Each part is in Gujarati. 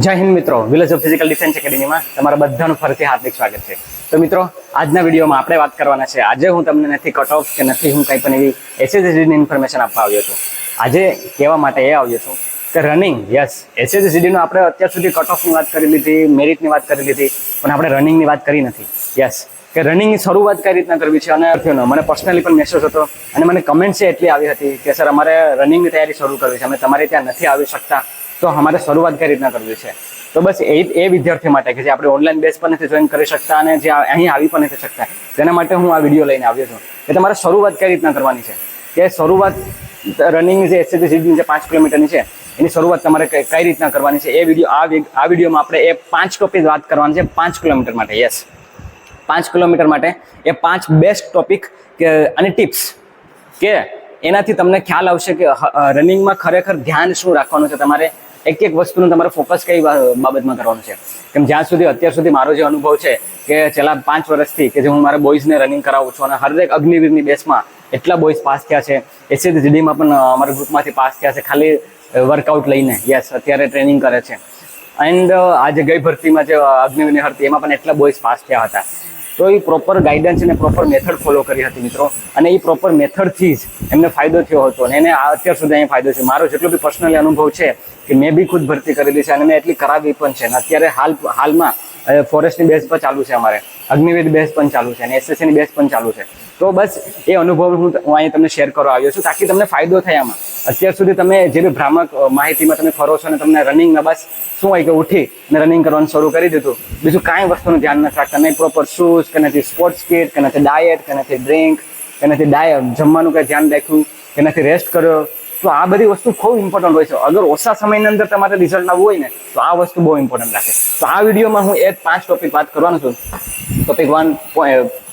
જય હિન્દ મિત્રો, વિલેજ ઓફ ફિઝિકલ ડિફેન્સ એકેડેમીમાં તમારા બધાનું ફરીથી હાર્દિક સ્વાગત છે. તો મિત્રો, આજના વિડીયોમાં આપણે વાત કરવાના છે. આજે હું તમને નથી કટ ઓફ કે નથી હું કંઈ પણ એવી એસએસજીની ઇન્ફોર્મેશન આપવા આવ્યો છું. આજે કહેવા માટે એ આવ્યો છું કે રનિંગ, યસ, એસએસજીનો આપણે અત્યાર સુધી કટ ઓફની વાત કરી લીધી, મેરિટની વાત કરી લીધી, પણ આપણે રનિંગની વાત કરી નથી. યસ, કે રનિંગની શરૂઆત કઈ રીતના કરવી છે. અને મને પર્સનલી પણ મેસેજ હતો અને મને કમેન્ટ એટલી આવી હતી કે સર અમારે રનિંગની તૈયારી શરૂ કરવી છે, અમે તમારે ત્યાં નથી આવી શકતા, તો અમારે શરૂઆત કઈ રીતના કરવી છે. તો બસ એ વિદ્યાર્થી માટે કે જે આપણે ઓનલાઈન બેઝ પર નથી જોઈન કરી શકતા અને જે અહીં આવી પણ નથી શકતા, તેના માટે હું આ વિડીયો લઈને આવ્યો છું કે તમારે શરૂઆત કઈ રીતના કરવાની છે. કે શરૂઆત રનિંગ જે એસએસજી જે 5 કિલોમીટરની છે એની શરૂઆત તમારે કઈ રીતના કરવાની છે. આ વિડીયોમાં આપણે એ 5 ટોપિક વાત કરવાની છે 5 કિલોમીટર માટે. યસ, 5 કિલોમીટર માટે એ 5 બેસ્ટ ટોપિક અને ટિપ્સ કે એનાથી તમને ખ્યાલ આવશે કે રનિંગમાં ખરેખર ધ્યાન શું રાખવાનું છે. તમારે એક વસ્તુનું તમારે ફોકસ કઈ બાબતમાં કરવાનું છે. કેમ જ્યાં સુધી અત્યાર સુધી મારો જે અનુભવ છે કે છેલ્લા 5 વર્ષથી કે જે હું મારા બોયઝને રનિંગ કરાવું છું અને હરેક અગ્નિવીરની બેસમાં એટલા બોયઝ પાસ થયા છે, એસએસજીડીમાં પણ અમારા ગ્રુપમાંથી પાસ થયા છે ખાલી વર્કઆઉટ લઈને. યસ, અત્યારે ટ્રેનિંગ કરે છે. એન્ડ આજે ગઈ ભરતીમાં જે અગ્નિવીરની હતી એમાં પણ એટલા બોયઝ પાસ થયા હતા. તો એ પ્રોપર ગાઈડન્સ અને પ્રોપર મેથડ ફોલો કરી હતી મિત્રો, અને એ પ્રોપર મેથડથી જ એમને ફાયદો થયો હતો અને એને અત્યાર સુધી અહીં ફાયદો છે. મારો જેટલો બી પર્સનલી અનુભવ છે કે મેં બી ખુદ ભરતી કરેલી છે અને મેં એટલી કરાવી પણ છે. અને અત્યારે હાલમાં ફોરેસ્ટની બેઝ પર ચાલુ છે, અમારે અગ્નિવીર બેઝ પણ ચાલુ છે અને એસએસસીની બેઝ પણ ચાલુ છે. તો બસ એ અનુભવ હું અહીં તમને શેર કરવા આવ્યો છું તાકી તમને ફાયદો થાય. આમાં અત્યાર સુધી તમે જે બી ભ્રામક માહિતીમાં તમે ફરો છો અને તમને રનિંગમાં બસ શું હોય કે ઉઠી અને રનિંગ કરવાનું શરૂ કરી દીધું, બીજું કાંઈ વસ્તુનું ધ્યાન નથી રાખતા, નહીં પ્રોપર શૂઝ કે નથી સ્પોર્ટ્સ કિટ કે નથી ડાયટ કે નથી ડ્રિંક કે નથી જમવાનું કંઈ ધ્યાન રાખ્યું કે નથી રેસ્ટ કર્યો. તો આ બધી વસ્તુ ખૂબ ઇમ્પોર્ટન્ટ હોય છે. અગર ઓછા સમયની અંદર તમારે રિઝલ્ટ આવવું હોય ને તો આ વસ્તુ બહુ ઇમ્પોર્ટન્ટ રાખે. તો આ વિડીયોમાં હું એ 5 ટોપિક વાત કરવાનો છું. Topic 1,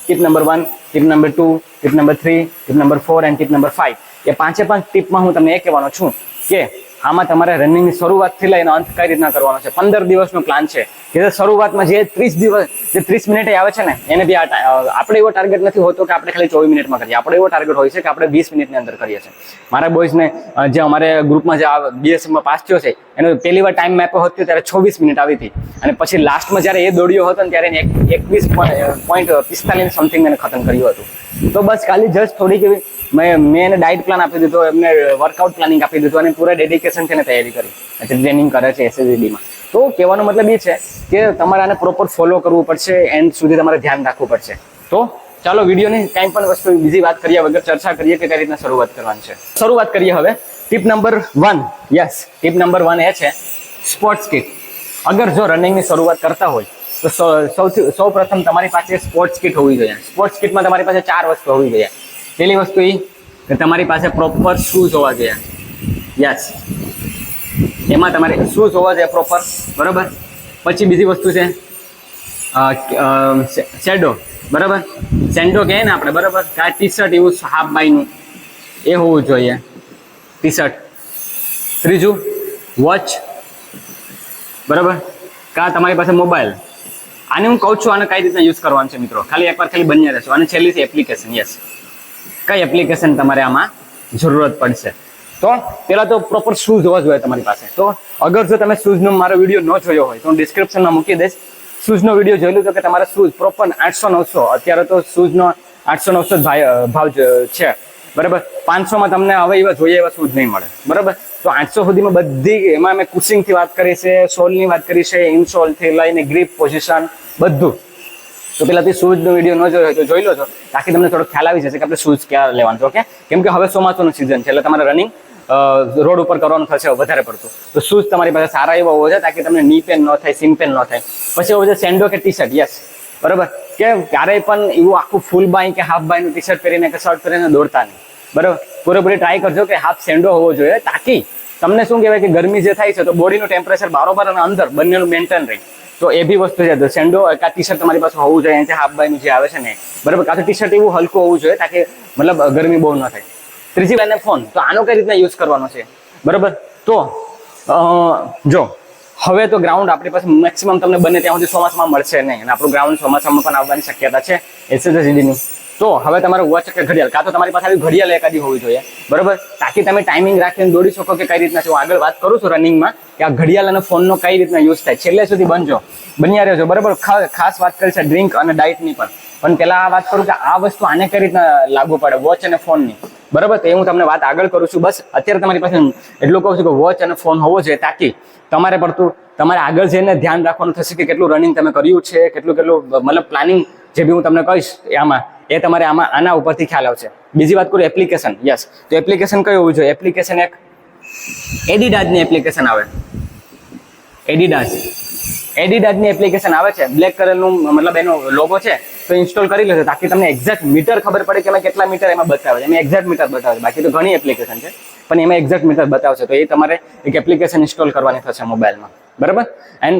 tip number 1, tip number 2, tip number 3, tip number 4 and tip number 5. એ 5 ટીપમાં હું તમને એ કહેવાનો છું કે આમાં તમારે રનિંગની શરૂઆતથી લઈને અંત કઈ રીતના કરવાનો છે. 15 દિવસનો પ્લાન છે કે શરૂઆતમાં જે 30 મિનિટે આવે છે ને એને બી આપણે એવો ટાર્ગેટ નથી હોતો કે આપણે ખાલી 24 મિનિટમાં કરીએ. આપણે એવો ટાર્ગેટ હોય છે કે આપણે 20 મિનિટની અંદર કરીએ છીએ. મારા બોયઝને જે અમારે ગ્રુપમાં જે બીએસએફમાં પાસ થયો છે એનો પહેલી વાર ટાઈમ મેપ હતો ત્યારે 26 મિનિટ આવી હતી અને પછી લાસ્ટમાં જ્યારે એ દોડ્યો હતો ને ત્યારે એને 21.45 સમથિંગ એને ખતમ કર્યું હતું. તો બસ ખાલી જસ્ટ થોડીક એવી મેં એને ડાયટ પ્લાન આપી દીધો, એમને વર્કઆઉટ પ્લાનિંગ આપી દીધું અને પૂરા ડેડિકેશનથી એને તૈયારી કરી. ટ્રેનિંગ કરે છે એસએસજીડીમાં. તો કહેવાનો મતલબ એ છે કે તમારે આને પ્રોપર ફોલો કરવું પડશે, એન્ડ સુધી તમારે ધ્યાન રાખવું પડશે. તો ચાલો વિડીયોની કાંઈ પણ વસ્તુ બીજી વાત કર્યા વગર ચર્ચા કરીએ કે કઈ રીતના શરૂઆત કરવાની છે. શરૂઆત કરીએ હવે tip number 1. Yes, tip number 1 એ છે સ્પોર્ટ્સ કિટ. અગર જો રનિંગની શરૂઆત કરતા હોય તો સૌ પ્રથમ તમારી પાસે સ્પોર્ટ્સ કિટ હોવી જોઈએ. સ્પોર્ટ્સ કિટમાં તમારી પાસે 4 વસ્તુ હોવી જોઈએ. પહેલી વસ્તુ એ કે તમારી પાસે પ્રોપર શૂઝ હોવા જોઈએ. યસ, એમાં તમારે શૂઝ હોવા જોઈએ પ્રોપર, બરાબર. પછી બીજી વસ્તુ છે શેડો, બરાબર. સેન્ડો કહે ને આપણે, બરાબર. કાં ટી શર્ટ એવું હાફ બાયનું એ હોવું જોઈએ, ટી શર્ટ. ત્રીજું વોચ, બરાબર. કાં તમારી પાસે મોબાઈલ. આને હું કહું છું આને કઈ રીતના યુઝ કરવાનું છે મિત્રો, ખાલી એકવાર ખાલી બન્યા રહેશો. અને છેલ્લી છે એપ્લિકેશન. યસ, કઈ એપ્લિકેશન તમારે આમાં જરૂરત પડશે. તો પહેલાં તો પ્રોપર શૂઝ હોવા જોઈએ તમારી પાસે. તો અગર જો તમે શૂઝનો મારો વિડીયો ન જોયો હોય તો હું ડિસ્ક્રિપ્શનમાં મૂકી દઈશ. શૂઝનો વિડીયો જોઈ લો તો કે તમારે શૂઝ પ્રોપર 800-900, અત્યારે તો શૂઝનો 800-900 ભાવ છે, બરાબર. 500માં તમને હવે એવા જોઈએ એવા શૂઝ નહીં મળે, બરાબર. તો 800 સુધીમાં બધી, એમાં મેં કુશિંગથી વાત કરી છે, સોલની વાત કરી છે, ઇનસોલથી લઈને ગ્રીપ પોઝિશન બધું. તો પહેલાંથી શૂઝનો વિડીયો ન જોયો હોય તો જોઈ લો છો તાકી તમને થોડો ખ્યાલ આવી જશે કે આપણે શૂઝ ક્યાં લેવાનું છે. ઓકે, કેમ કે હવે ચોમાસાનું સિઝન છે એટલે તમારે રનિંગ રોડ ઉપર કરવાનું થશે વધારે પડતું. તો શૂઝ તમારી પાસે સારા એવા હોવા જોઈએ તાકી તમને ની પેન ન થાય, સિમ પેન ન થાય. પછી હોવું જોઈએ સેન્ડો કે ટી શર્ટ. યસ, બરાબર. કે ક્યારેય પણ એવું આખું ફૂલ બાય કે હાફ બાયનું ટી શર્ટ પહેરીને કે શર્ટ પહેરીને દોડતા નહીં, બરાબર. પૂરેપૂરી ટ્રાય કરજો કે હાફ સેન્ડો હોવો જોઈએ તાકી તમને શું કહેવાય કે ગરમી જે થાય છે તો બોડીનું ટેમ્પરેચર બરોબર અને અંદર બંનેનું મેન્ટેન રહે. તો એ બી વસ્તુ છે. તો સેન્ડો કાં ટી શર્ટ તમારી પાસે હોવું જોઈએ, હાફ બાયનું જે આવે છે ને, બરાબર. કાં તો ટી શર્ટ એવું હલકું હોવું જોઈએ તાકી મતલબ ગરમી બહુ ન થાય. ત્રીજી વાત ફોન. તો આનો કઈ રીતના યુઝ કરવાનો છે, બરાબર. તો જો હવે તો ગ્રાઉન્ડ આપણી પાસે મેક્સિમમ તમને બને ત્યાં સુધી ચોમાસામાં મળશે નહીં અને આપણું ગ્રાઉન્ડ ચોમાસામાં પણ આવવાની શક્યતા છે એસએસજીડીની. તો હવે તમારે વોચ કે ઘડિયાળ, કાં તો તમારી પાસે આવી ઘડિયાળ એકાદી હોવી જોઈએ, બરોબર, તાકી તમે ટાઈમિંગ રાખીને દોડી શકો કે કઈ રીતના છે. હું આગળ વાત કરું છું રનિંગમાં કે આ ઘડિયાળ અને ફોનનો કઈ રીતના યુઝ થાય. છેલ્લે સુધી બન્યા રહેજો, બરોબર. ખાસ વાત કરી છે ડ્રિંક અને ડાયટની પણ પહેલા આ વાત કરું કે આ વસ્તુ આને કઈ રીતના લાગુ પડે વોચ અને ફોનની, બરાબર. તો એ હું તમને વાત આગળ કરું છું. બસ અત્યારે તમારી પાસે એટલું કહું છું કે વોચ અને ફોન હોવો જોઈએ, તાકી તમારે આગળ જઈને ધ્યાન રાખવાનું થશે કે કેટલું રનિંગ તમે કર્યું છે, કેટલું મતલબ પ્લાનિંગ જે બી હું તમને કહીશ આમાં, એ તમારે આના ઉપરથી ખ્યાલ આવશે. બીજી વાત કરું એપ્લિકેશન. યસ, તો એપ્લિકેશન કઈ હોવું જોઈએ? એપ્લિકેશન એક એડિડાઝની એપ્લિકેશન આવે. એડિડાઝની એપ્લિકેશન આવે છે, બ્લેક કલરનું મતલબ એનો લોગો છે, તો ઇન્સ્ટોલ કરી લેજો, તાકી તમને એક્ઝેક્ટ મીટર ખબર પડે કે કેટલા મીટર એમાં બતાવે છે. એમાં એક્ઝેક્ટ મીટર બતાવે છે, બાકી તો ઘણી એપ્લિકેશન છે પણ એમાં એક્ઝેક્ટ મીટર બતાવશે. તો એ તમારે એક એપ્લિકેશન ઇન્સ્ટોલ કરવાની થશે મોબાઈલમાં, બરાબર. એન્ડ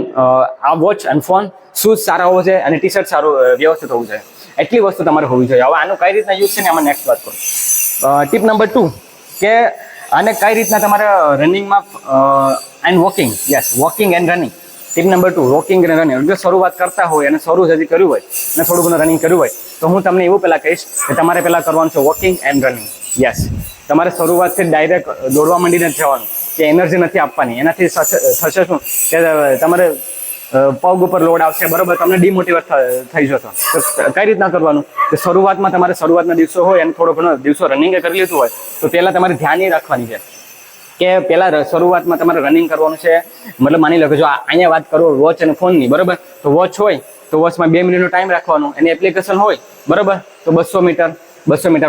આ વોચ અને ફોન, શૂઝ સારા હોવો જોઈએ અને ટી શર્ટ સારું વ્યવસ્થિત હોવું જોઈએ. એટલી વસ્તુ તમારે હોવી જોઈએ. હવે આનું કઈ રીતના યુઝ છે ને આમાં નેક્સ્ટ વાત કરું. ટીપ નંબર 2 કે આને કઈ રીતના તમારે રનિંગમાં and walking. Yes, walking and running. Tip number 2, walking અને રનિંગ. જો શરૂઆત કરતા હોય અને શરૂ હજી કર્યું હોય અને થોડું ઘણું રનિંગ કર્યું હોય, તો હું તમને એવું પહેલા કહીશ કે તમારે પહેલા કરવાનું છે વોકિંગ એન્ડ રનિંગ. યસ, તમારે શરૂઆતથી ડાયરેક્ટ દોડવા માંડીને જવાનું કે એનર્જી નથી આપવાની. એનાથી થશે શું કે તમારે પગ ઉપર લોડ આવશે, બરોબર, તમને ડિમોટિવેટ થઈ જશો. તો કઈ રીતના કરવાનું કે શરૂઆતમાં તમારે શરૂઆતના દિવસો હોય અને થોડો ઘણો દિવસો રનિંગ કરી લીધું હોય, તો પહેલા તમારે ધ્યાન એ રાખવાની છે કે પહેલા શરૂઆતમાં તમારે રનિંગ કરવાનું છે. મતલબ માની લો કે જો અહીંયા વાત કરું વોચ અને ફોનની, બરોબર, તો વોચ હોય તો વોચમાં 2 મિનિટનો ટાઈમ રાખવાનો, એની એપ્લિકેશન હોય, બરોબર, તો 200 મીટર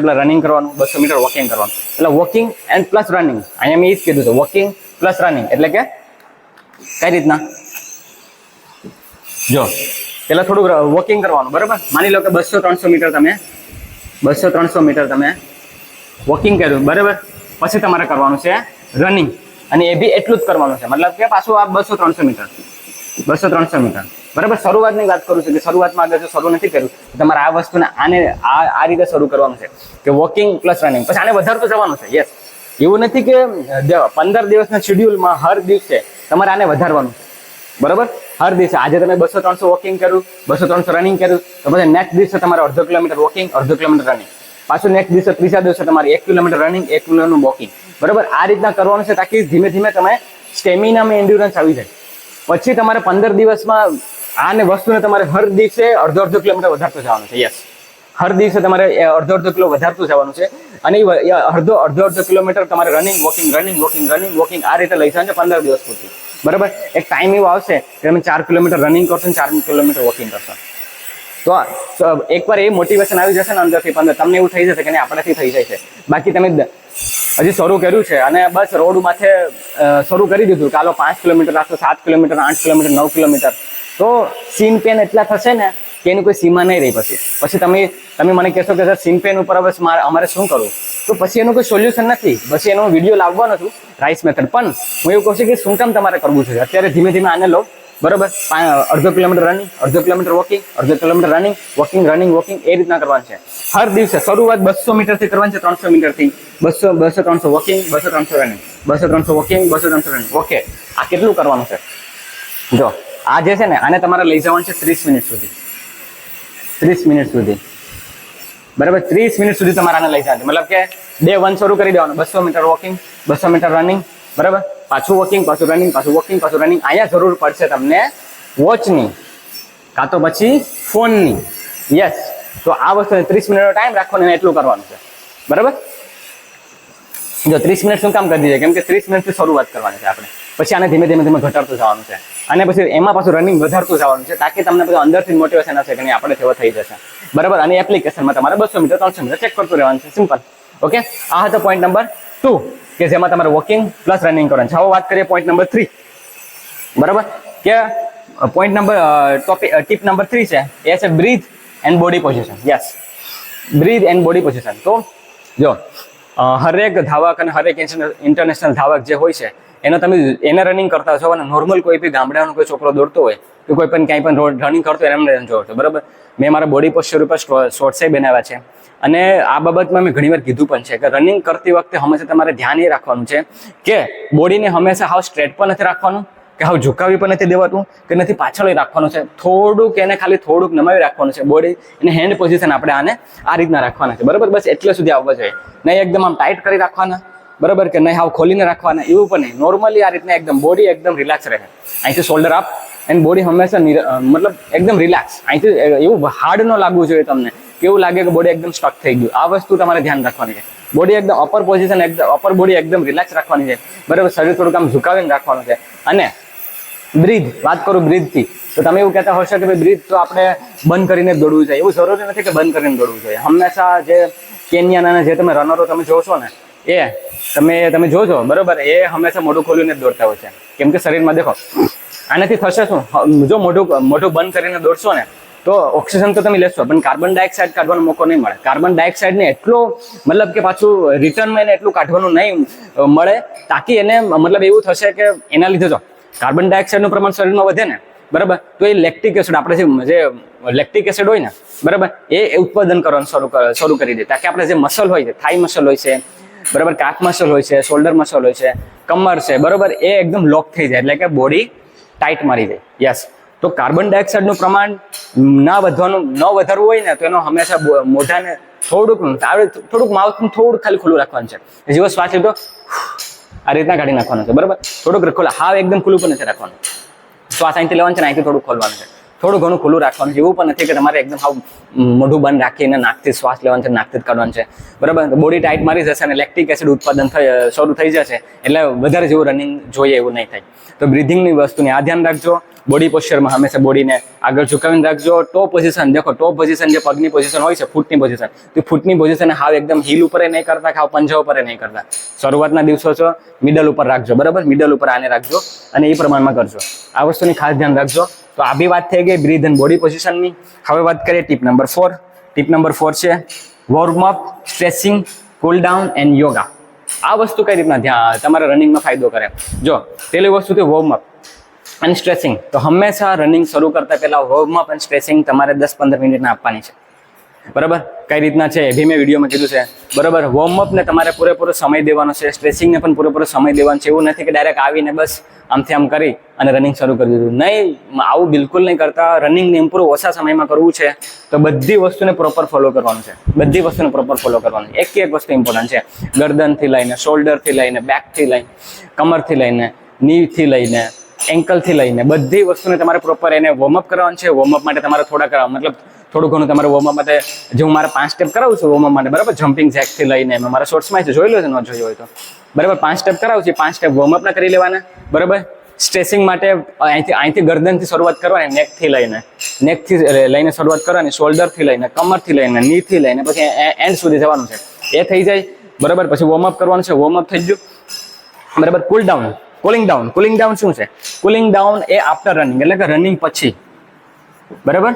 પેલા રનિંગ કરવાનું, 200 મીટર વોકિંગ કરવાનું. એટલે વોકિંગ એન્ડ પ્લસ રનિંગ. અહીંયા મેં એ જ કીધું છે, વોકિંગ પ્લસ રનિંગ. એટલે કે કઈ રીતના, જો પેલા થોડું વોકિંગ કરવાનું, બરાબર. માની લો કે 200-300 મીટર તમે વોકિંગ કર્યું, બરાબર. પછી તમારે કરવાનું છે રનિંગ, અને એ બી એટલું જ કરવાનું છે. મતલબ કે પાછું આ 200-300 મીટર, બરાબર. શરૂઆતની વાત કરું છું કે શરૂઆતમાં આગળ જો શરૂ નથી કર્યું તો તમારે આ વસ્તુને આ રીતે શરૂ કરવાનું છે કે વોકિંગ પ્લસ રનિંગ. પછી આને વધારતું જવાનું છે. યસ, એવું નથી કે 15 દિવસના શેડ્યુલમાં હર દિવસે તમારે આને વધારવાનું છે, બરાબર. હર દિવસે આજે તમે 200-300 વોકિંગ કર્યું, 200-300 રનિંગ કર્યું, તો પછી નેક્સ્ટ દિવસે તમારે 1/2 કિલોમીટર વોકિંગ, 1/2 કિલોમીટર રનિંગ. પાછું નેક્સ્ટ દિવસે ત્રીજા દિવસે તમારે 1 કિલોમીટર રનિંગ, 1 કિલોમીટર વોકિંગ, બરાબર. આ રીતના કરવાનું છે, તાકી ધીમે ધીમે તમે સ્ટેમિનામાં એન્ડ્યુરન્સ આવી જાય. પછી તમારે 15 દિવસમાં આને વસ્તુને તમારે હર દિવસે 1/2 કિલોમીટર વધારતું જવાનું છે. યસ, હર દિવસે તમારે 1/2 કિલો વધારતું જવાનું છે. અને એ 1/2 કિલોમીટર તમારે રનિંગ વોકિંગ આ રીતે લઈ જવાનું છે 15 દિવસ પૂરતી, બરાબર. એક ટાઈમ એવો આવશે કે તમે 4 કિલોમીટર રનિંગ કરશો, 4 કિલોમીટર વોકિંગ કરશો. તો એકવાર એ મોટિવેશન આવી જશે ને અંદરથી, તમને એવું થઈ જશે કે નહીં આપણાથી થઈ જાય છે. બાકી તમે હજી શરૂ કર્યું છે અને બસ રોડ માથે શરૂ કરી દીધું, ચાલો 5 કિલોમીટર રાખશો, 7 કિલોમીટર, 8 કિલોમીટર, 9 કિલોમીટર, તો સીન પેન એટલા થશે ને કે એની કોઈ સીમા નહીં રહી. પછી તમે મને કહેશો કે સર સીન પેન ઉપર હવે અમારે શું કરવું, તો પછી એનું કોઈ સોલ્યુશન નથી. પછી એનો વિડીયો લાવવાનો છું રાઈસ મેથડ. પણ હું એવું કહું છું કે શું કામ તમારે કરવું છે અત્યારે ધીમે ધીમે આને લો, બરોબર. 1/2 kilometre running, 1/2 kilometre walking, 1/2 kilometre running, walking એ રીતના કરવાનું છે. હર દિવસે શરૂઆત 200 મીટરથી કરવાની છે, 300 મીટરથી 200-300 walking, 200-300 running, 200-300 walking, 200-300 running. Okay, આ કેટલું કરવાનું છે? જો આ જે છે ને આને તમારે લઈ જવાનું છે 30 મિનિટ સુધી, બરાબર. 30 મિનિટ સુધી તમારે આને લઈ જવાનું. મતલબ કે ડે 1 શરૂ કરી દેવાનું, 200 મીટર વોકિંગ, 200 મીટર રનિંગ, બરાબર. પાછું વોકિંગ, પાછું રનિંગ, પાછું વોકિંગ, પાછું રનિંગ. અહીંયા જરૂર પડશે તમને વોચની કાં તો પછી ફોનની. યસ, તો આ વસ્તુ 30 મિનિટનો ટાઈમ રાખવાનો અને એટલું કરવાનું છે, બરાબર. જો 30 મિનિટ શું કામ કરી દીધે, કેમ કે 30 મિનિટથી શરૂઆત કરવાની છે આપણે. પછી આને ધીમે ધીમે ઘટાડતું જવાનું છે અને પછી એમાં પાછું રનિંગ વધારતું જવાનું છે, તાકી તમને બધું અંદરથી મોટિવેશન હશે કે નહીં આપણે તેવો થઈ જશે, બરાબર. અને એપ્લિકેશનમાં તમારે 200 મીટર 300 મીટર ચેક કરતું રહેવાનું છે, સિમ્પલ. ઓકે, આ હતો પોઈન્ટ નંબર 2 કે જેમાં તમારે વોકિંગ પ્લસ રનિંગ કરવાનું છે. હવે વાત કરીએ પોઈન્ટ નંબર 3, બરાબર. કે ટીપ નંબર 3 છે એ છે breath and body position. Yes, breath and body position. તો જો હરેક ધાવક અને હરેક ઇન્ટરનેશનલ ધાવક જે હોય છે એને રનિંગ કરતા છો અને નોર્મલ કોઈ બી ગામડાનો કોઈ છોકરો દોડતો હોય કે કોઈ પણ ક્યાંય પણ રનિંગ કરતો હોય એમને જોડતો, બરાબર. મેં મારા બોડી પોસ્ચર ઉપર શોર્ટ્સે બનાવ્યા છે અને આ બાબતમાં મેં ઘણીવાર કીધું પણ છે કે રનિંગ કરતી વખતે હંમેશા તમારે ધ્યાન એ રાખવાનું છે કે બોડીને હંમેશા હાવ સ્ટ્રેટ પણ નથી રાખવાનું કે હાવ ઝુકાવી પણ નથી દેવાતું કે નથી પાછળ રાખવાનું છે, થોડુંક એને ખાલી થોડુંક નમાવી રાખવાનું છે બોડી, એને હેન્ડ પોઝિશન આપણે આને આ રીતના રાખવાના છે, બરાબર. બસ એટલે સુધી આવવા જોઈએ, નહીં એકદમ આમ ટાઈટ કરી રાખવાના, બરાબર, કે નહીં હાવ ખોલીને રાખવાના, એવું પણ નહીં. નોર્મલી આ રીતના એકદમ બોડી એકદમ રિલેક્સ રહે, અહીંથી શોલ્ડર અપ એન્ડ બોડી હંમેશા મતલબ એકદમ રિલેક્સ, અહીંથી એવું હાર્ડ ન લાગવું જોઈએ તમને, કેવું લાગે કે બોડી એકદમ સ્ટક થઈ ગયું. આ વસ્તુ તમારે ધ્યાન રાખવાની છે. બોડી એકદમ અપર પોઝિશન, એકદમ અપર બોડી એકદમ રિલેક્સ રાખવાની છે, બરાબર. શરીર થોડુંક આમ ઝુકાવીને રાખવાનું છે. અને બ્રીથ, વાત કરું બ્રીથથી, તો તમે એવું કહેતા હશો કે ભાઈ બ્રીથ તો આપણે બંધ કરીને દોડવું જોઈએ. એવું જરૂરી નથી કે બંધ કરીને દોડવું જોઈએ. હંમેશા જે કેન્યાના જે તમે રનરો તમે જોશો ને, એ તમે જોજો, બરાબર, એ હંમેશા મોઢું ખોલીને જ દોડતા હોય છે. કેમ કે શરીરમાં દેખો આનાથી થશે શું, જો મોઢું બંધ કરીને દોડશો ને તો ઓક્સિજન તો તમે લેશો, પણ કાર્બન ડાયોક્સાઇડ કાઢવાનો મોકો નહીં મળે. કાર્બન ડાયોક્સાઇડને એટલો મતલબ કે પાછું રિટર્નમાં એને એટલું કાઢવાનું નહીં મળે, તાકી એને મતલબ એવું થશે કે એના લીધે જો કાર્બન ડાયોક્સાઇડનું પ્રમાણ શરીરમાં વધે ને, બરાબર, તો એ લેક્ટિક એસિડ, આપણે જે લેક્ટિક એસિડ હોય ને, બરાબર, એ ઉત્પાદન કરવાનું શરૂ કરી દે, તાકી આપણે જે મસલ હોય છે, થાઈ મસલ હોય છે, બરાબર, કાફ મસલ હોય છે, શોલ્ડર મસલ હોય છે, કમર છે, બરાબર, એ એકદમ લોક થઈ જાય, એટલે કે બોડી ટાઈટ મારી જાય. યસ. તો કાર્બન ડાયોક્સાઇડનું પ્રમાણ ન વધારવું હોય ને, તો એનો હંમેશા મોઢાને થોડુંક માઉથનું થોડુંક ખાલી ખુલ્લું રાખવાનું છે. જેવો શ્વાસ લીધો આ રીતના કાઢી નાખવાનો છે, બરાબર. થોડુંક ખુલ્લા, હાવ એકદમ ખુલ્લું પણ નથી રાખવાનું. શ્વાસ અહીંથી લેવાનું છે ને અહીંથી થોડુંક ખોલવાનું છે, થોડું ઘણું ખુલ્લું રાખવાનું છે. એવું પણ નથી કે તમારે એકદમ હાવ મોઢું બંધ રાખીને નાકથી શ્વાસ લેવાનું છે, નાકથી જ કાઢવાનું છે, બરાબર. બોડી ટાઈટ મારી જશે અને લેક્ટિક એસિડ ઉત્પાદન શરૂ થઈ જશે, એટલે વધારે જેવું રનિંગ જોઈએ એવું નહીં થાય. તો બ્રિધિંગની વસ્તુને આ ધ્યાન રાખજો. બોડી પોસ્ચરમાં હંમેશા બોડીને આગળ ઝુકાવીને રાખજો. ટો પોઝિશન, દેખો ટો પોઝિશન જે પગની પોઝિશન હોય છે, ફૂટની પોઝિશન, તો ફૂટની પોઝિશન હાવ એકદમ હીલ ઉપર નહીં કરતા, હાવ પંજા ઉપર નહીં કરતા. શરૂઆતના દિવસો છો મિડલ ઉપર રાખજો, બરાબર, મિડલ ઉપર આને રાખજો અને એ પ્રમાણમાં કરજો. આ વસ્તુની ખાસ ધ્યાન રાખજો. તો આ બી વાત થઈ ગઈ બ્રીથ એન્ડ બોડી પોઝિશનની. હવે વાત કરીએ ટીપ નંબર 4. ટીપ નંબર 4 છે warm up, stretching, cool down and yoga. આ વસ્તુ કઈ રીતના તમારા રનિંગમાં ફાયદો કરે? જો પેલી વસ્તુ છે વોર્મઅપ અને સ્ટ્રેચિંગ. તો હંમેશા રનિંગ શરૂ કરતા પહેલા વોર્મઅપ અને સ્ટ્રેચિંગ તમારે 10-15 મિનિટના આપવાની છે, બરાબર. કઈ રીતના છે એ બી મેં વિડીયોમાં કીધું છે, બરાબર. વોર્મઅપને તમારે પૂરેપૂરો સમય દેવાનો છે, સ્ટ્રેચિંગને પણ પૂરેપૂરો સમય દેવાનો છે. એવું નથી કે ડાયરેક્ટ આવીને બસ આમથી આમ કરી અને રનિંગ શરૂ કરી દીધું. નહીં, આવું બિલકુલ નહીં કરતા. રનિંગને ઇમ્પ્રૂવ ઓછા સમયમાં કરવું છે તો બધી વસ્તુને પ્રોપર ફોલો કરવાનું છે. બધી વસ્તુને પ્રોપર ફોલો કરવાનું. એક વસ્તુ ઇમ્પોર્ટન્ટ છે, ગરદનથી લઈને, શોલ્ડરથી લઈને, બેકથી લઈને, કમરથી લઈને, નીથી લઈને, એન્કલથી લઈને બધી વસ્તુને તમારે પ્રોપર એને વોર્મઅપ કરવાનું છે. વોર્મઅપ માટે તમારે થોડું ઘણું તમારે વોર્મઅપ માટે જે હું મારા 5 સ્ટેપ કરાવું છું વોર્મઅપ માટે, બરાબર, જમ્પિંગ જેકથી લઈને મેં મારા શોર્ટ્સમાં છે, જોઈ લો છે, ન જોયું હોય તો, બરાબર. 5 સ્ટેપ કરાવું છું, 5 સ્ટેપ વોર્મઅપના કરી લેવાના, બરાબર. સ્ટ્રેચિંગ માટે અહીંથી ગરદનથી શરૂઆત કરવાની, નેકથી લઈને શરૂઆત કરવાની, શોલ્ડરથી લઈને, કમરથી લઈને, નીથી લઈને પછી એન્ડ સુધી જવાનું છે. એ થઈ જાય, બરાબર. પછી વોર્મઅપ કરવાનું છે. વોર્મઅપ થઈ ગયું, બરાબર. કુલ ડાઉન, કુલિંગ ડાઉન શું છે? કુલિંગ ડાઉન એ આફ્ટર રનિંગ, એટલે કે રનિંગ પછી, બરાબર.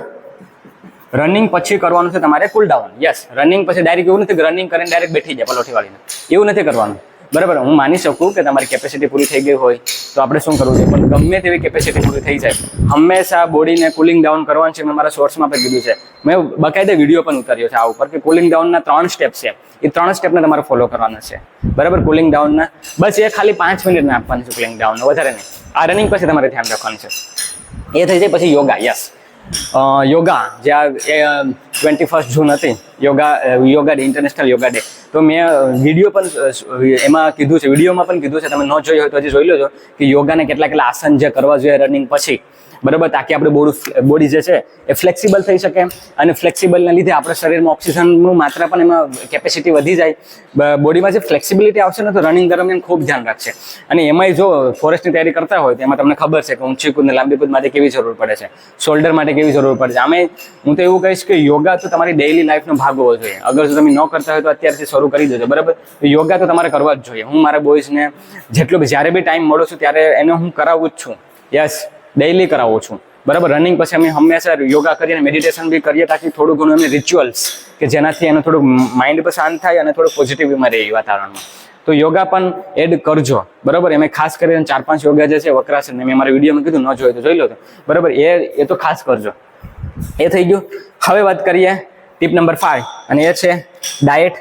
રનિંગ પછી કરવાનું છે તમારે કુલ ડાઉન. યસ. રનિંગ પછી ડાયરેક્ટ એવું નથી કે રનિંગ કરીને ડાયરેક્ટ બેઠી જાય પલોઠી વાળીને, એવું નથી કરવાનું, બરાબર. હું માની શકું કે તમારી કેપેસિટી પૂરી થઈ ગઈ હોય તો આપણે શું કરવું છે, પણ ગમે તેવી કેપેસિટી પૂરી થઈ જાય, હંમેશા બોડીને કુલિંગ ડાઉન કરવાનું છે. મેં મારા શોર્ટ્સમાં પણ કીધું છે, મેં બકાયદે વિડીયો પણ ઉતાર્યો છે આ ઉપર, કે કુલિંગ ડાઉનના 3 સ્ટેપ છે. એ 3 સ્ટેપને તમારે ફોલો કરવાના છે, બરાબર. કુલિંગ ડાઉનના બસ એ ખાલી 5 મિનિટના આપવાની છે કુલિંગ ડાઉન, વધારે નહીં. આ રનિંગ પછી તમારે ધ્યાન રાખવાનું છે. એ થઈ જાય. પછી યોગા. યસ. યોગા જે 21 જૂન હતી, yoga day, international yoga day, તો મેં વિડીયો પણ એમાં કીધું છે, વિડીયોમાં પણ કીધું છે, તમે ન જોયું હોય તો હજી જોઈ લેજો કે યોગાને કેટલા આસન જે કરવા જોઈએ રનિંગ પછી, બરાબર, તાકી આપણે બોડી જે છે એ ફ્લેક્સિબલ થઈ શકે. અને ફ્લેક્સિબલના લીધે આપણા શરીરમાં ઓક્સિજનનું માત્રા પણ એમાં કેપેસિટી વધી જાય. બોડીમાં જે ફ્લેક્સિબિલિટી આવશે ને તો રનિંગ દરમિયાન ખૂબ ધ્યાન રાખશે. અને એમાંય જો ફોરેસ્ટની તૈયારી કરતા હોય તો એમાં તમને ખબર છે કે ઊંચી કૂદ ને લાંબી કૂદ માટે કેવી જરૂર પડે છે, શોલ્ડર માટે કેવી જરૂર પડે છે. આમે હું તો એવું કહીશ કે યોગા તો તમારી ડેઇલી લાઈફનો ભાગ હોવો જોઈએ. અગર જો તમે ન કરતા હોય તો અત્યારથી શરૂ કરી દેજો, બરાબર. યોગા તો તમારે કરવા જ જોઈએ. હું મારા બોયઝને જ્યારે બી ટાઈમ મળું છું ત્યારે એને હું કરાવું જ છું. યસ, ડેઇલી કરાવું છું, બરાબર. રનિંગ પછી અમે હંમેશા યોગા કરીએ અને મેડિટેશન બી કરીએ, તાકી થોડું ઘણું એમને રિચ્યુઅલ્સ કે જેનાથી એને થોડું માઇન્ડ પણ શાંત થાય અને થોડું પોઝિટિવમાં રહે એ વાતાવરણમાં. તો યોગા પણ એડ કરજો, બરાબર. એમાં ખાસ કરીને 4-5 યોગા જે છે વકરાસન, મેં મારા વિડીયોમાં કીધું, ન જોયું તો જોઈ લો, બરાબર. એ તો ખાસ કરજો. એ થઈ ગયું. હવે વાત કરીએ ટીપ નંબર 5, અને એ છે ડાયટ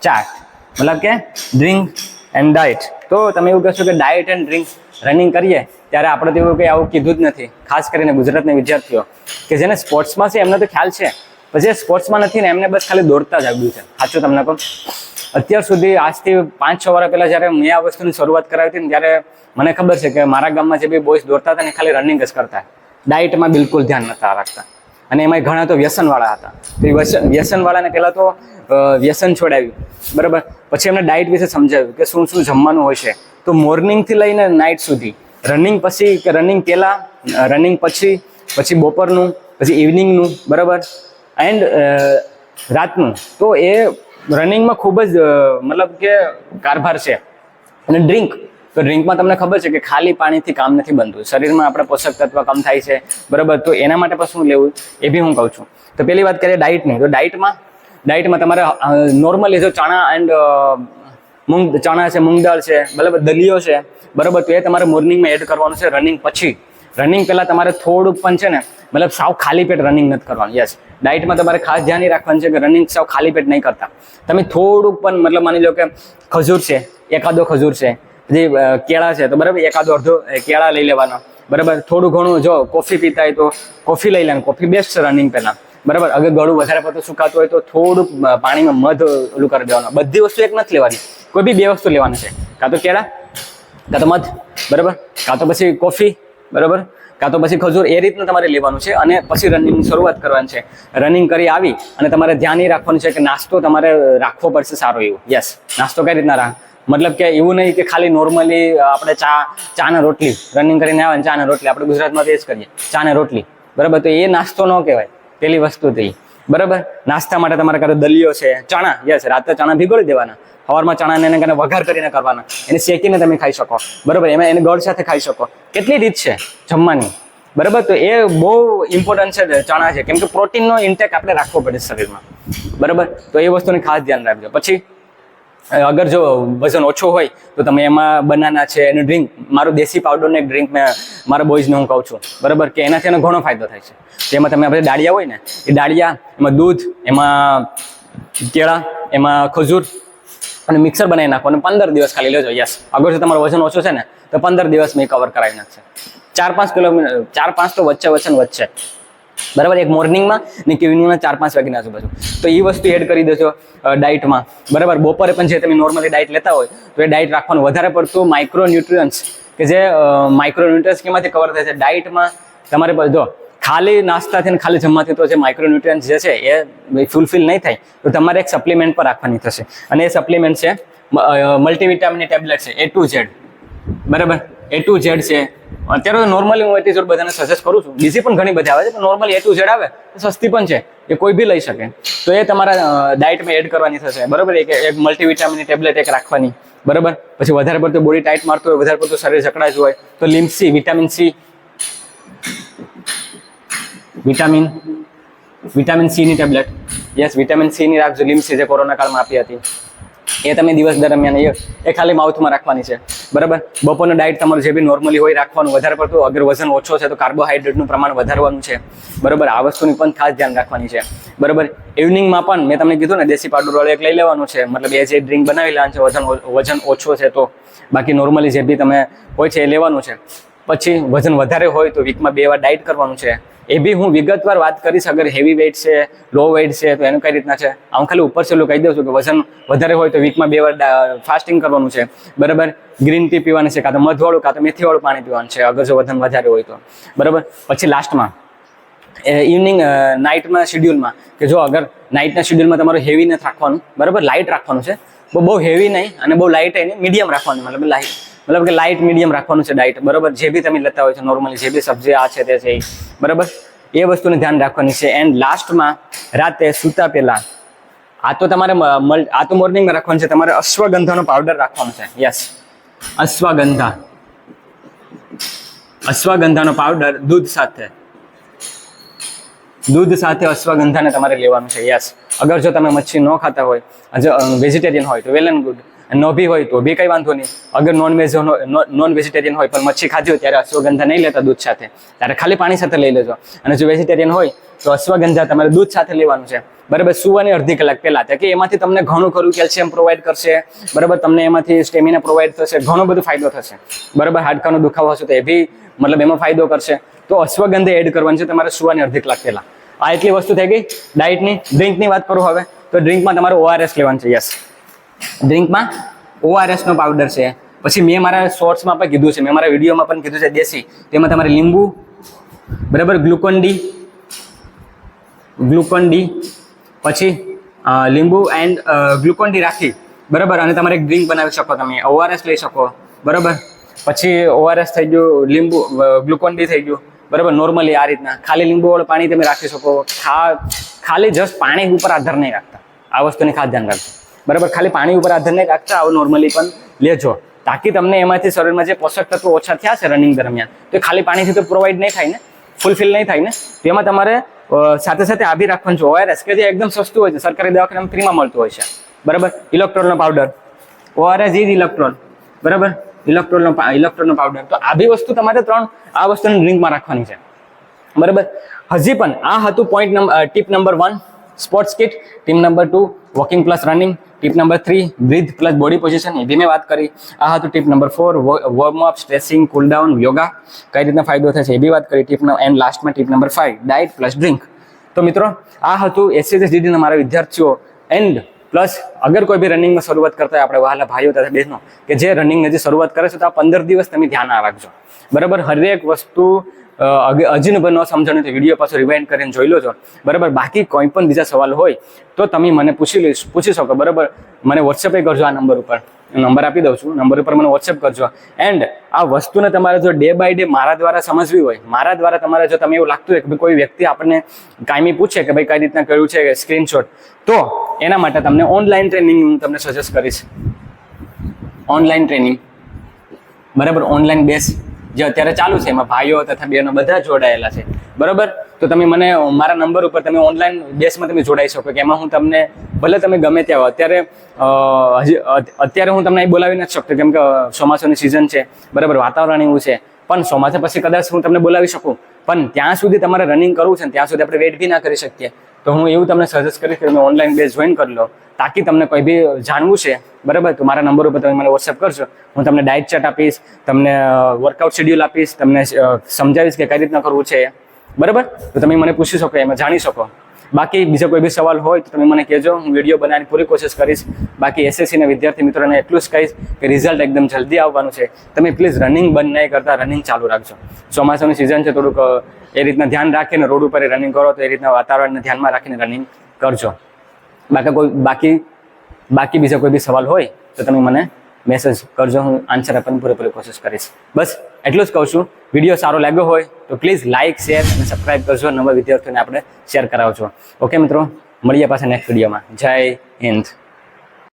ચાર્ટ, મતલબ કે ડ્રિંક એન્ડ ડાયટ. તો તમે એવું કહેશો કે ડાયટ એન્ડ ડ્રિંક રનિંગ કરીએ ત્યારે આપણે તો એવું કંઈ આવું કીધું જ નથી. ખાસ કરીને ગુજરાતના વિદ્યાર્થીઓ કે જેને સ્પોર્ટ્સમાં છે એમને તો ખ્યાલ છે, પછી જે સ્પોર્ટ્સમાં નથી ને એમને બસ ખાલી દોડતા જ આવ્યું છે. સાચું તમને કહું, અત્યાર સુધી આજથી 5-6 વર્ષ પહેલા જ્યારે મેં આ વસ્તુની શરૂઆત કરાવી હતી ને ત્યારે મને ખબર છે કે મારા ગામમાં જે બી બોયસ દોડતા હતા ને ખાલી રનિંગ જ કરતા, ડાયટમાં બિલકુલ ધ્યાન નતા રાખતા. અને એમાં ઘણા તો વ્યસનવાળા હતા. તો એ વ્યસનવાળાને પહેલાં તો વ્યસન છોડાવ્યું, બરાબર. પછી એમને ડાયટ વિશે સમજાવ્યું કે શું શું જમવાનું હોય છે. તો મોર્નિંગથી લઈને નાઇટ સુધી, રનિંગ પછી કે રનિંગ પહેલાં, રનિંગ પછી, પછી બપોરનું, પછી ઇવનિંગનું, બરાબર, એન્ડ રાતનું. તો એ રનિંગમાં ખૂબ જ મતલબ કે કારભાર છે. અને ડ્રિંક, તો ડ્રિંકમાં તમને ખબર છે કે ખાલી પાણીથી કામ નથી બનતું, શરીરમાં આપણે પોષક તત્વ કમ થાય છે, બરાબર. તો એના માટે પણ શું લેવું એ બી હું કહું છું. તો પહેલી વાત કરીએ ડાયટની. તો ડાયટમાં તમારે નોર્મલી જો ચણા એન્ડ ચણા છે, મૂંગ દાળ છે, બરાબર, દલિયો છે, બરાબર. તો એ તમારે મોર્નિંગમાં એડ કરવાનું છે. રનિંગ પછી, રનિંગ પહેલાં તમારે થોડુંક પણ છે ને મતલબ સાવ ખાલી પેટ રનિંગ નથી કરવાનું. યસ, ડાયટમાં તમારે ખાસ ધ્યાન રાખવાનું છે કે રનિંગ સાવ ખાલી પેટ નહીં કરતા. તમે થોડુંક પણ મતલબ માની લો કે ખજૂર છે, એકાદો ખજૂર છે, જે કેળા છે તો બરાબર એકાદો અડધો કેળા લઈ લેવાનો, બરાબર. થોડું ઘણું જો કોફી પીતા હોય તો કોફી લઈ લેવાનું, કોફી બેસ્ટ છે રનિંગ પહેલાં, બરાબર. અગર ગળું વધારે પડતું સુકાતું હોય તો થોડુંક પાણીમાં મધ ઓલું કરી દેવાનું. બધી વસ્તુ એક નથી લેવાની, કોઈ બી 2 વસ્તુ લેવાની છે, કાં તો કેળા, કાં તો મધ, બરાબર, કાં તો પછી કોફી, બરાબર, કાં તો પછી ખજૂર. એ રીતનું તમારે લેવાનું છે અને પછી રનિંગની શરૂઆત કરવાની છે. રનિંગ કરી આવી અને તમારે ધ્યાન એ રાખવાનું છે કે નાસ્તો તમારે રાખવો પડશે સારો એવો. યસ, નાસ્તો કઈ રીતના રાખ, મતલબ કે એવું નહીં કે ખાલી નોર્મલી આપણે ચા ને રોટલી, રનિંગ કરીને આવે ને ચા ને રોટલી, આપણે ગુજરાતમાં તે જ કરીએ, ચા ને રોટલી, બરાબર. તો એ નાસ્તો ન કહેવાય, પેલી વસ્તુ થઈ, બરાબર. નાસ્તા માટે તમારે કાં દલિયો છે, ચણા, યસ, રાતે ચણા ભીગોળી દેવાના, સવારમાં ચણાને એને વઘાર કરીને કરવાના, એને શેકીને તમે ખાઈ શકો, બરાબર. એમાં એને ગોળ સાથે ખાઈ શકો. કેટલી રીત છે જમવાની, બરાબર. તો એ બહુ ઇમ્પોર્ટન્ટ છે ચણા છે, કેમ કે પ્રોટીનનો ઇન્ટેક આપણે રાખવો પડે શરીરમાં, બરાબર. તો એ વસ્તુને ખાસ ધ્યાન રાખજો. પછી અગર જો વજન ઓછો હોય તો તમે એમાં બનાના છે અને ડ્રિંક, મારું દેશી પાવડરનું એક ડ્રિંક મેં મારા બોયઝને હું કહું છું, બરાબર, કે એનાથી એનો ઘણો ફાયદો થાય છે. તેમાં તમે આપણે દાળિયા હોય ને એ દાળિયા, એમાં દૂધ, એમાં કેળા, એમાં ખજૂર અને મિક્સર બનાવી નાખો અને 15 દિવસ ખાલી લેજો. યસ, અગર જો તમારો વજન ઓછો છે ને તો 15 દિવસ મેં કવર કરાવી નાખશે. 4-5 કિલોમીટર, 4-5 તો વચ્ચે, બરાબર. એક મોર્નિંગમાં ને ઇવનિંગમાં 4-5 વાગ્યાની આજુબાજુ. તો એ વસ્તુ એડ કરી દેજો ડાયટમાં, બરાબર. બપોરે પણ જે તમે નોર્મલી ડાયટ લેતા હોય તો એ ડાયટ રાખવાનું. વધારે પડતું માઇક્રોન્યુટ્રિયન્ટ્સ કે જે માઇક્રોન્યુટ્રિયન્ટ્સ કેમાંથી કવર થાય છે ડાયટમાં, તમારે જો ખાલી નાસ્તાથી ને ખાલી જમવાથી તો જે માઇક્રોન્યુટ્રિયન્ટ્સ જે છે એ ફૂલફિલ નહીં થાય, તો તમારે એક સપ્લિમેન્ટ પર રાખવાની થશે. અને એ સપ્લિમેન્ટ છે મલ્ટીવિટામિનની ટેબ્લેટ છે, A to Z, બરાબર. A to Z છે. અત્યારે તો નોર્મલી હું A to Z બધાને સજેસ્ટ કરું છું, બીજી પણ ઘણી બધી આવે છે, પણ નોર્મલી A to Z આવે તો સસ્તી પણ છે, એ કોઈ બી લઈ શકે. તો એ તમારા ડાયટમાં એડ કરવાની થશે, બરાબર. એક મલ્ટીવિટામિનની ટેબ્લેટ એક રાખવાની, બરાબર. પછી વધારે પડતું બોડી ટાઈટ મારતું હોય, વધારે પડતું શરીર જકડાયું હોય તો લીમસી, વિટામિન સી ની ટેબ્લેટ, યસ, વિટામિન સી ની રાખજો. લીમસી જે કોરોના કાળમાં આપી હતી એ તમે દિવસ દરમિયાન એ ખાલી માઉથમાં રાખવાની છે, બરાબર. બપોરનું ડાયટ તમારું જે બી નોર્મલી હોય રાખવાનું. વધારે પડતું અગર વજન ઓછો છે તો કાર્બોહાઈડ્રેટનું પ્રમાણ વધારવાનું છે, બરાબર. આ વસ્તુની પણ ખાસ ધ્યાન રાખવાની છે, બરાબર. ઇવનિંગમાં પણ મેં તમને કીધું ને દેશી પાવડર વાળો એક લઈ લેવાનું છે, મતલબ એ જે ડ્રિંક બનાવી લેવાનું છે વજન ઓછો છે તો. બાકી નોર્મલી જે બી તમે હોય છે એ લેવાનું છે. પછી વજન વધારે હોય તો વીકમાં 2 વાર ડાયટ કરવાનું છે. એ બી હું વિગતવાર વાત કરીશ, અગર હેવી વેઇટ છે, લો વેઇટ છે તો એનું કઈ રીતના છે. હું ખાલી ઉપર છેલ્લું કહી દઉં છું કે વજન વધારે હોય તો વીકમાં 2 વાર ફાસ્ટિંગ કરવાનું છે, બરાબર. ગ્રીન ટી પીવાની છે, કાં તો મધવાળું કાં તો મેથીવાળું પાણી પીવાનું છે અગર જો વજન વધારે હોય તો, બરાબર. પછી લાસ્ટમાં ઇવનિંગ નાઇટમાં શેડ્યુલમાં કે જો અગર નાઇટના શેડ્યુલમાં તમારું હેવી નથી રાખવાનું, બરાબર, લાઇટ રાખવાનું છે. બહુ હેવી નહીં અને બહુ લાઇટ નહીં, મીડિયમ રાખવાનું, મતલબ કે લાઇટ મીડિયમ રાખવાનું છે ડાયટ, બરાબર. જે બી તમે લેતા હોય છો નોર્મલી જે બી સબ્જી આ છે તે છે, બરાબર. એ વસ્તુને ધ્યાન રાખવાની છે. એન્ડ લાસ્ટમાં રાતે સૂતા પહેલા આ તો તમારે આ તો મોર્નિંગમાં રાખવાનું છે, તમારે અશ્વગંધાનો પાવડર રાખવાનો છે. યસ, અશ્વગંધાનો પાવડર દૂધ સાથે અશ્વગંધાને તમારે લેવાનું છે. યસ, અગર જો તમે મચ્છી ન ખાતા હોય, વેજીટેરિયન હોય તો વેલ એન્ડ ગુડ, નો બી હોય તો બી કંઈ વાંધો નહીં. અગર નોન વેજીટેરિયન હોય પણ મચ્છી ખાધી હોય ત્યારે અશ્વગંધા નહીં લેતા દૂધ સાથે, ત્યારે ખાલી પાણી સાથે લઈ લેજો. અને જો વેજીટેરિયન હોય તો અશ્વગંધા તમારે દૂધ સાથે લેવાનું છે, બરાબર, સુવાની અડધી કલાક પહેલા, કે એમાંથી તમને ઘણું ખરું કેલ્શિયમ પ્રોવાઈડ કરશે, બરાબર, તમને એમાંથી સ્ટેમિના પ્રોવાઈડ થશે, ઘણો બધો ફાયદો થશે, બરાબર, હાડકાનો દુખાવો હશે તો એ બી મતલબ એમાં ફાયદો કરશે. તો અશ્વગંધા એડ કરવાનું છે તમારે સુવાની અડધી કલાક પહેલા. આ એટલી વસ્તુ થઈ ગઈ ડાયટની. ડ્રિંકની વાત કરું હવે, તો ડ્રિંકમાં તમારે ORS લેવાનું છે. યસ, ડ્રિંકમાં ORS નો પાવડર છે. પછી મેં મારા શોર્ટ્સમાં પણ કીધું છે, મેં મારા વિડીયોમાં પણ કીધું છે દેશી, તેમાં તમારે લીંબુ, બરાબર, ગ્લુકોન ડી, પછી લીંબુ એન્ડ ગ્લુકોન ડી રાખી, બરાબર, અને તમારે એક ડ્રિંક બનાવી શકો, તમે ORS લઈ શકો, બરાબર. પછી ORS થઈ ગયું, લીંબુ ગ્લુકોન ડી થઈ ગયું, બરાબર. નોર્મલી આ રીતના ખાલી લીંબુ વાળું પાણી તમે રાખી શકો. ખાલી જસ્ટ પાણી ઉપર આધાર નહીં રાખતા, આ વસ્તુની ખાસ ધ્યાન રાખજો, બરાબર. ખાલી પાણી ઉપર આધાર નહીં રાખતા, આવું નોર્મલી પણ લેજો, તાકી તમને એમાંથી શરીરમાં જે પોષક તત્વો ઓછા થયા છે રનિંગ દરમિયાન, તો ખાલી પાણીથી તો પ્રોવાઈડ નહીં થાય ને, ફૂલફિલ નહીં થાય ને. તો એમાં તમારે સાથે સાથે આ બી રાખવાનું છે ORS, કે જે એકદમ સસ્તું હોય છે, સરકારી દવાખાનામાં ફ્રીમાં મળતું હોય છે, બરાબર. ઇલેક્ટ્રોલનો પાવડર, ORS ઇઝ ઇલેક્ટ્રોલ, બરાબર, ઇલેક્ટ્રોલનો પાવડર. તો આ બી વસ્તુ તમારે આ વસ્તુની ડ્રિંકમાં રાખવાની છે, બરાબર. હજી પણ આ હતું tip number 1 sports kit, tip number 2 walking plus running, tip number 3 breath plus body position, એ બી મેં વાત કરી. આ હતું tip number 4 warm up, stretching, cool down, yoga, કઈ રીતના ફાયદો થશે એ બી વાત કરી. એન્ડ લાસ્ટમાં tip number 5 diet plus drink. તો મિત્રો આ હતું SSGD ના મારા વિદ્યાર્થીઓ એન્ડ પ્લસ અગર કોઈ બી રનિંગમાં શરૂઆત કરતા હોય આપણે વહાલા ભાઈઓ તથા બહેનો કે જે રનિંગ હજી શરૂઆત કરે છે, તો આ 15 દિવસ તમે ધ્યાન રાખજો, બરાબર. હરેક વસ્તુ હજી ન સમજાણું તો વિડીયો પાછો રિવાઇન્ડ કરીને જોઈ લો છો, બરાબર. બાકી કોઈ પણ બીજા સવાલ હોય તો તમે મને પૂછી શકો, બરાબર. મને વોટ્સએપ કરજો, આ નંબર ઉપર નંબર આપી દઉં છું, નંબર ઉપર મને વોટ્સએપ કરજો. એન્ડ આ વસ્તુને તમારે જો ડે બાય ડે મારા દ્વારા સમજવી હોય, મારા દ્વારા તમારે જો તમે એવું લાગતું હોય કે કોઈ વ્યક્તિ આપણને કાયમી પૂછે કે ભાઈ કઈ રીતના કર્યું છે સ્ક્રીનશોટ, તો એના માટે તમને ઓનલાઈન ટ્રેનિંગ હું તમને સજેસ્ટ કરીશ. ઓનલાઈન ટ્રેનિંગ, બરાબર, ઓનલાઈન બેસ જે અત્યારે ચાલુ છે, એમાં ભાઈઓ તથા બહેનો બધા જોડાયેલા છે, બરાબર. તો તમે મને મારા નંબર ઉપર તમે ઓનલાઈન બેસમાં તમે જોડાઈ શકો, કે એમાં હું તમને ભલે તમે ગમે ત્યાં હો, અત્યારે હું તમને અહીં બોલાવી નથી શકતો, કેમ કે ચોમાસાની સિઝન છે, બરાબર, વાતાવરણ એવું છે. પણ ચોમાસા પછી કદાચ હું તમને બોલાવી શકું, પણ ત્યાં સુધી તમારે રનિંગ કરવું છે, ત્યાં સુધી આપણે વેઇટ બી ના કરી શકીએ. તો હું એવું તમને સજેસ્ટ કરીશ કે તમે ઓનલાઈન બેઝ જોઈન કરી લો, તાકી તમને કોઈ બી જાણવું છે, બરાબર, તો મારા નંબર ઉપર તમે મને વોટ્સએપ કરશો, હું તમને ડાયટ ચાર્ટ આપીશ, તમને વર્કઆઉટ શેડ્યુલ આપીશ, તમને સમજાવીશ કે કઈ રીતના કરવું છે, બરાબર. તો તમે મને પૂછી શકો, એમાં જાણી શકો. બાકી બીજો કોઈ બી સવાલ હોય તો તમે મને કહેજો, હું વિડીયો બનાવવાની પૂરી કોશિશ કરીશ. બાકી SSCના વિદ્યાર્થી મિત્રોને એટલું જ કહીશ કે રિઝલ્ટ એકદમ જલ્દી આવવાનું છે. તમે પ્લીઝ રનિંગ બંધ નહીં કરતા, રનિંગ ચાલુ રાખજો. ચોમાસાની સિઝન છે, થોડુંક એ રીતના ધ્યાન રાખીને રોડ ઉપર રનિંગ કરો, તો એ રીતના વાતાવરણને ધ્યાનમાં રાખીને રનિંગ કરજો. બાકી બીજા કોઈ બી સવાલ હોય તો તમે મને મેસેજ કરજો, હું આન્સર આપવાની પૂરેપૂરી કોશિશ કરીશ. બસ એટલું જ કહું છું. વિડીયો સારો લાગ્યો હોય તો પ્લીઝ લાઇક, શેર અને સબસ્ક્રાઇબ કરજો. નવા વિદ્યાર્થીઓને આપણે શેર કરાવજો. ઓકે મિત્રો, મળીએ પાછા નેક્સ્ટ વિડીયોમાં. જય હિન્દ.